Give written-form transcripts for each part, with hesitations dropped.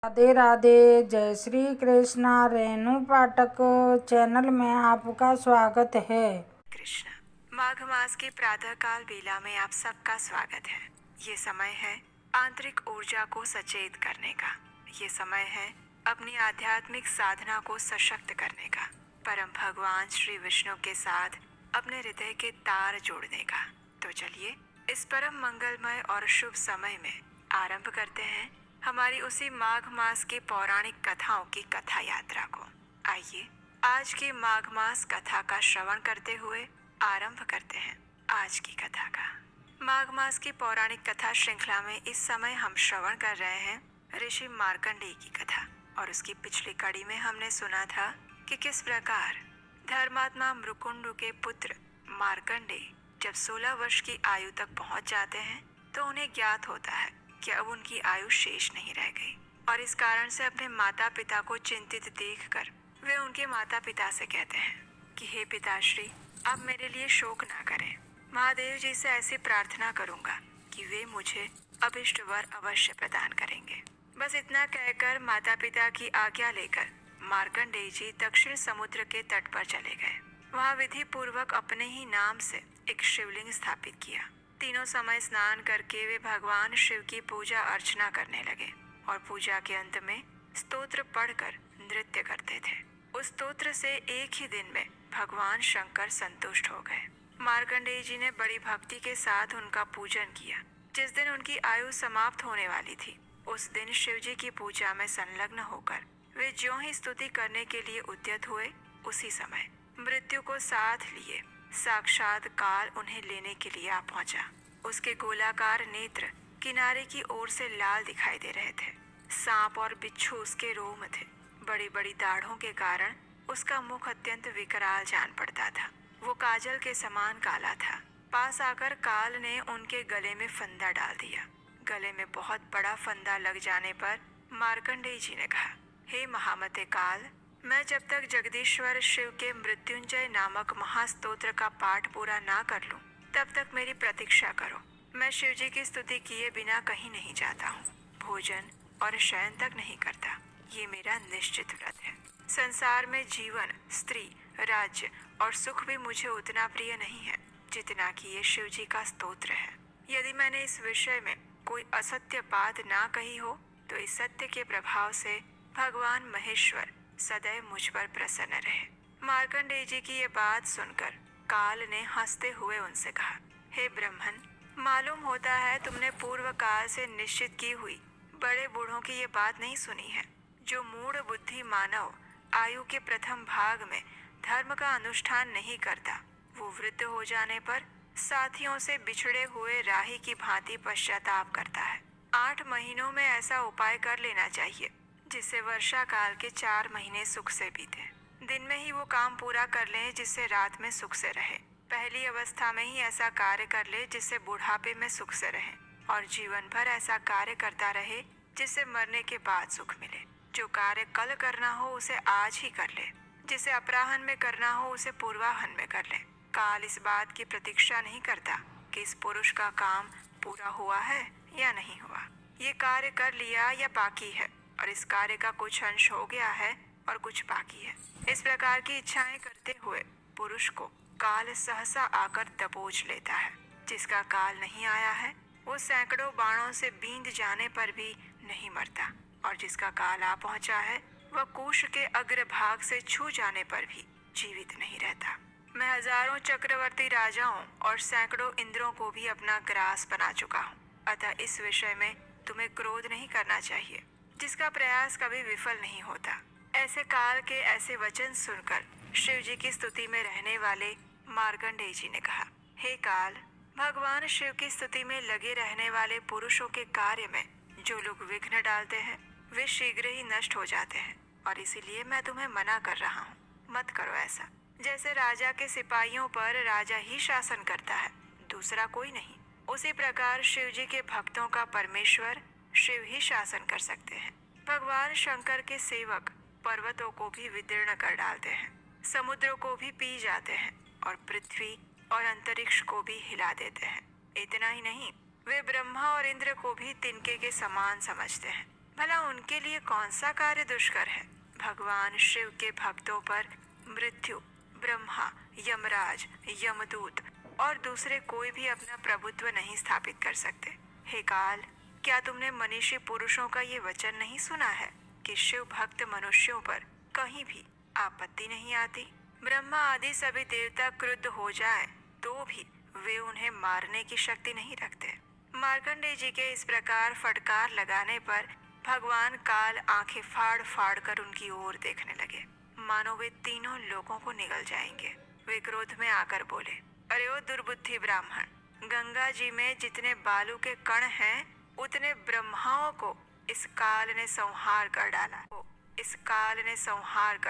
राधे राधे। जय श्री कृष्णा। रेणु पाठक चैनल में आपका स्वागत है। कृष्ण माघ मास की प्रातः काल बेला में आप सबका स्वागत है। ये समय है आंतरिक ऊर्जा को सचेत करने का। ये समय है अपनी आध्यात्मिक साधना को सशक्त करने का, परम भगवान श्री विष्णु के साथ अपने हृदय के तार जोड़ने का। तो चलिए इस परम मंगलमय और शुभ समय में आरंभ करते हैं हमारी उसी माघ मास की पौराणिक कथाओं की कथा यात्रा को। आइए आज की माघ मास कथा का श्रवण करते हुए आरंभ करते हैं आज की कथा का। माघ मास की पौराणिक कथा श्रृंखला में इस समय हम श्रवण कर रहे हैं ऋषि मार्कंडेय की कथा। और उसकी पिछली कड़ी में हमने सुना था कि किस प्रकार धर्मात्मा मृकुंडु के पुत्र मार्कंडेय जब 16 वर्ष की आयु तक पहुंच जाते हैं तो उन्हें ज्ञात होता है कि अब उनकी आयु शेष नहीं रह गई। और इस कारण से अपने माता पिता को चिंतित देखकर वे उनके माता पिता से कहते हैं कि हे पिताश्री, आप मेरे लिए शोक ना करें। महादेव जी से ऐसी प्रार्थना करूंगा कि वे मुझे अभिष्ट वर अवश्य प्रदान करेंगे। बस इतना कहकर माता पिता की आज्ञा लेकर मार्कंडेय जी दक्षिण समुद्र के तट पर चले गए। वहाँ विधि पूर्वक अपने ही नाम से एक शिवलिंग स्थापित किया। तीनों समय स्नान करके वे भगवान शिव की पूजा अर्चना करने लगे और पूजा के अंत में स्तोत्र पढ़कर नृत्य करते थे। उस स्तोत्र से एक ही दिन में भगवान शंकर संतुष्ट हो गए। मार्कंडेय जी ने बड़ी भक्ति के साथ उनका पूजन किया। जिस दिन उनकी आयु समाप्त होने वाली थी उस दिन शिव जी की पूजा में संलग्न होकर वे ज्यों ही स्तुति करने के लिए उद्यत हुए, उसी समय मृत्यु को साथ लिए साक्षात काल उन्हें लेने के लिए आ पहुंचा। उसके गोलाकार नेत्र किनारे की ओर से लाल दिखाई दे रहे थे। सांप और बिच्छू उसके रोम थे। बड़ी बड़ी दाढ़ों के कारण उसका मुख अत्यंत विकराल जान पड़ता था। वो काजल के समान काला था। पास आकर काल ने उनके गले में फंदा डाल दिया। गले में बहुत बड़ा फंदा लग जाने पर मार्कंडेय जी ने कहा, हे महामते काल, मैं जब तक जगदीश्वर शिव के मृत्युंजय नामक महास्तोत्र का पाठ पूरा ना कर लूं, तब तक मेरी प्रतीक्षा करो। मैं शिव जी की स्तुति किए बिना कहीं नहीं जाता हूँ, भोजन और शयन तक नहीं करता। ये मेरा निश्चित व्रत है। संसार में जीवन, स्त्री, राज्य और सुख भी मुझे उतना प्रिय नहीं है जितना कि ये शिव जी का स्तोत्र है। यदि मैंने इस विषय में कोई असत्य बात ना कही हो तो इस सत्य के प्रभाव से भगवान महेश्वर सदैव मुझ पर प्रसन्न रहे। मार्कंडेय जी की ये बात सुनकर काल ने हंसते हुए उनसे कहा, हे ब्रह्मन, मालूम होता है तुमने पूर्व काल से निश्चित की हुई बड़े बूढ़ों की ये बात नहीं सुनी है। जो मूढ़ बुद्धि मानव आयु के प्रथम भाग में धर्म का अनुष्ठान नहीं करता, वो वृद्ध हो जाने पर साथियों से बिछड़े हुए राही की भांति पश्चाताप करता है। 8 महीनों में ऐसा उपाय कर लेना चाहिए जिससे वर्षा काल के 4 महीने सुख से बीते। दिन में ही वो काम पूरा कर ले जिससे रात में सुख से रहे। पहली अवस्था में ही ऐसा कार्य कर ले जिससे बुढ़ापे में सुख से रहे, और जीवन भर ऐसा कार्य करता रहे जिससे मरने के बाद सुख मिले। जो कार्य कल करना हो उसे आज ही कर ले, जिसे अपराह्न में करना हो उसे पूर्वाह्न में कर ले। काल इस बात की प्रतीक्षा नहीं करता कि इस पुरुष का काम पूरा हुआ है या नहीं हुआ, ये कार्य कर लिया या बाकी है, और इस कार्य का कुछ अंश हो गया है और कुछ बाकी है। इस प्रकार की इच्छाएं करते हुए पुरुष को काल सहसा आकर दबोच लेता है। जिसका काल नहीं आया है वो सैकड़ों बाणों से बींध जाने पर भी नहीं मरता, और जिसका काल आ पहुंचा है वह कुश के अग्रभाग से छू जाने पर भी जीवित नहीं रहता। मैं हजारों चक्रवर्ती राजाओं और सैकड़ों इंद्रों को भी अपना ग्रास बना चुका हूँ। अतः इस विषय में तुम्हें क्रोध नहीं करना चाहिए, जिसका प्रयास कभी विफल नहीं होता। ऐसे काल के ऐसे वचन सुनकर शिव जी की स्तुति में रहने वाले मार्कंडेय जी ने कहा, हे काल, भगवान शिव की स्तुति में लगे रहने वाले पुरुषों के कार्य में जो लोग विघ्न डालते हैं वे शीघ्र ही नष्ट हो जाते हैं, और इसीलिए मैं तुम्हें मना कर रहा हूँ, मत करो ऐसा। जैसे राजा के सिपाहियों पर राजा ही शासन करता है, दूसरा कोई नहीं, उसी प्रकार शिव जी के भक्तों का परमेश्वर शिव ही शासन कर सकते हैं। भगवान शंकर के सेवक पर्वतों को भी विदीर्ण कर डालते हैं, समुद्रों को भी पी जाते हैं, और पृथ्वी और अंतरिक्ष को भी हिला देते हैं। इतना ही नहीं, वे ब्रह्मा और इंद्र को भी तिनके के समान समझते हैं। भला उनके लिए कौन सा कार्य दुष्कर है? भगवान शिव के भक्तों पर मृत्यु, ब्रह्मा, यमराज, यमदूत और दूसरे कोई भी अपना प्रभुत्व नहीं स्थापित कर सकते। हे काल, क्या तुमने मनीषी पुरुषों का ये वचन नहीं सुना है कि शिव भक्त मनुष्यों पर कहीं भी आपत्ति नहीं आती? ब्रह्मा आदि सभी देवता क्रुद्ध हो जाए तो भी वे उन्हें मारने की शक्ति नहीं रखते। मार्कंडेय जी के इस प्रकार फटकार लगाने पर भगवान काल आंखें फाड़ फाड़ कर उनकी ओर देखने लगे, मानो वे तीनों लोगों को निगल जाएंगे। वे क्रोध में आकर बोले, अरे ओ दुर्बुद्धि ब्राह्मण, गंगा जी में जितने बालू के कण हैं उतने ब्रह्माओं को इस काल ने संहार कर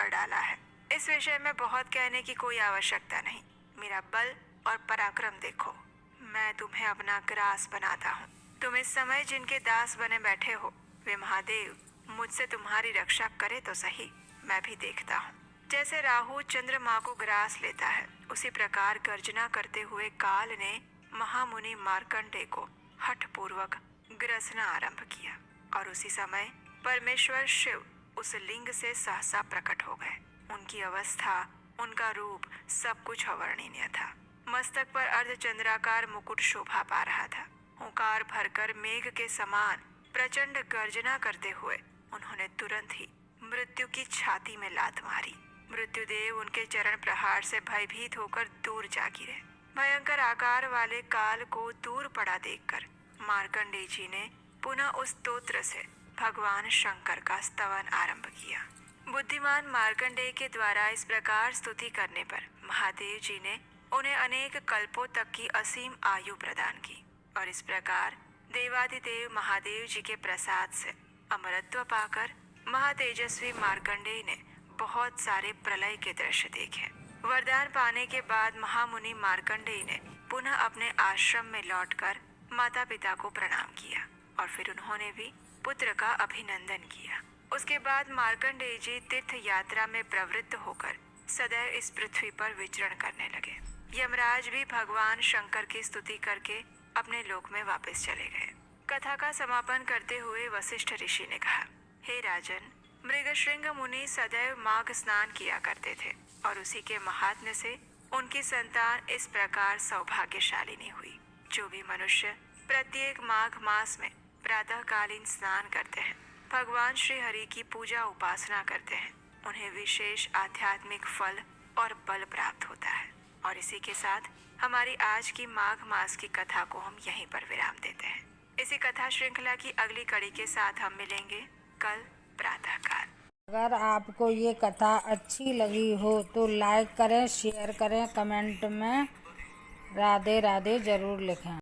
डाला है। इस विषय में बहुत कहने की कोई आवश्यकता नहीं। मेरा बल और पराक्रम देखो, मैं तुम्हें अपना ग्रास बनाता हूँ। तुम इस समय जिनके दास बने बैठे हो, वे महादेव मुझसे तुम्हारी रक्षा करे तो सही, मैं भी देखता हूँ। जैसे राहु चंद्रमा को ग्रास लेता है, उसी प्रकार गर्जना करते हुए काल ने महामुनि मार्कंडेय को हठपूर्वक ग्रसना आरंभ किया और उसी समय परमेश्वर शिव उस लिंग से सहसा प्रकट हो गए। उनकी अवस्था, उनका रूप सब कुछ अवर्णनीय था। मस्तक पर अर्धचंद्राकार मुकुट शोभा पा रहा था। ओंकार भरकर मेघ के समान प्रचंड गर्जना करते हुए उन्होंने तुरंत ही मृत्यु की छाती में लात मारी। मृत्युदेव उनके चरण प्रहार से भयभीत होकर दूर जा गिरे। भयंकर आकार वाले काल को दूर पड़ा देखकर मार्कंडेय जी ने पुनः उस स्तोत्र से भगवान शंकर का स्तवन आरंभ किया। बुद्धिमान मार्कंडेय के द्वारा इस प्रकार स्तुति करने पर महादेव जी ने उन्हें अनेक कल्पों तक की असीम आयु प्रदान की और इस प्रकार देवादिदेव महादेव जी के प्रसाद से अमरत्व पाकर महातेजस्वी मार्कंडेय ने बहुत सारे प्रलय के दृश्य देखे। वरदान पाने के बाद महामुनि मार्कंडेय ने पुनः अपने आश्रम में लौटकर माता पिता को प्रणाम किया और फिर उन्होंने भी पुत्र का अभिनंदन किया। उसके बाद मार्कंडेय जी तीर्थ यात्रा में प्रवृत्त होकर सदैव इस पृथ्वी पर विचरण करने लगे। यमराज भी भगवान शंकर की स्तुति करके अपने लोक में वापस चले गए। कथा का समापन करते हुए वशिष्ठ ऋषि ने कहा, हे राजन, मृगशृंग मुनि सदैव माघ स्नान किया करते थे और उसी के महात्म्य से उनकी संतान इस प्रकार सौभाग्यशालिनी हुई। जो भी मनुष्य प्रत्येक माघ मास में प्रातःकालीन स्नान करते हैं, भगवान श्री हरि की पूजा उपासना करते हैं, उन्हें विशेष आध्यात्मिक फल और बल प्राप्त होता है। और इसी के साथ हमारी आज की माघ मास की कथा को हम यहीं पर विराम देते हैं। इसी कथा श्रृंखला की अगली कड़ी के साथ हम मिलेंगे कल प्रातःकाल। अगर आपको ये कथा अच्छी लगी हो तो लाइक करें, शेयर करें, कमेंट में राधे राधे जरूर लिखें।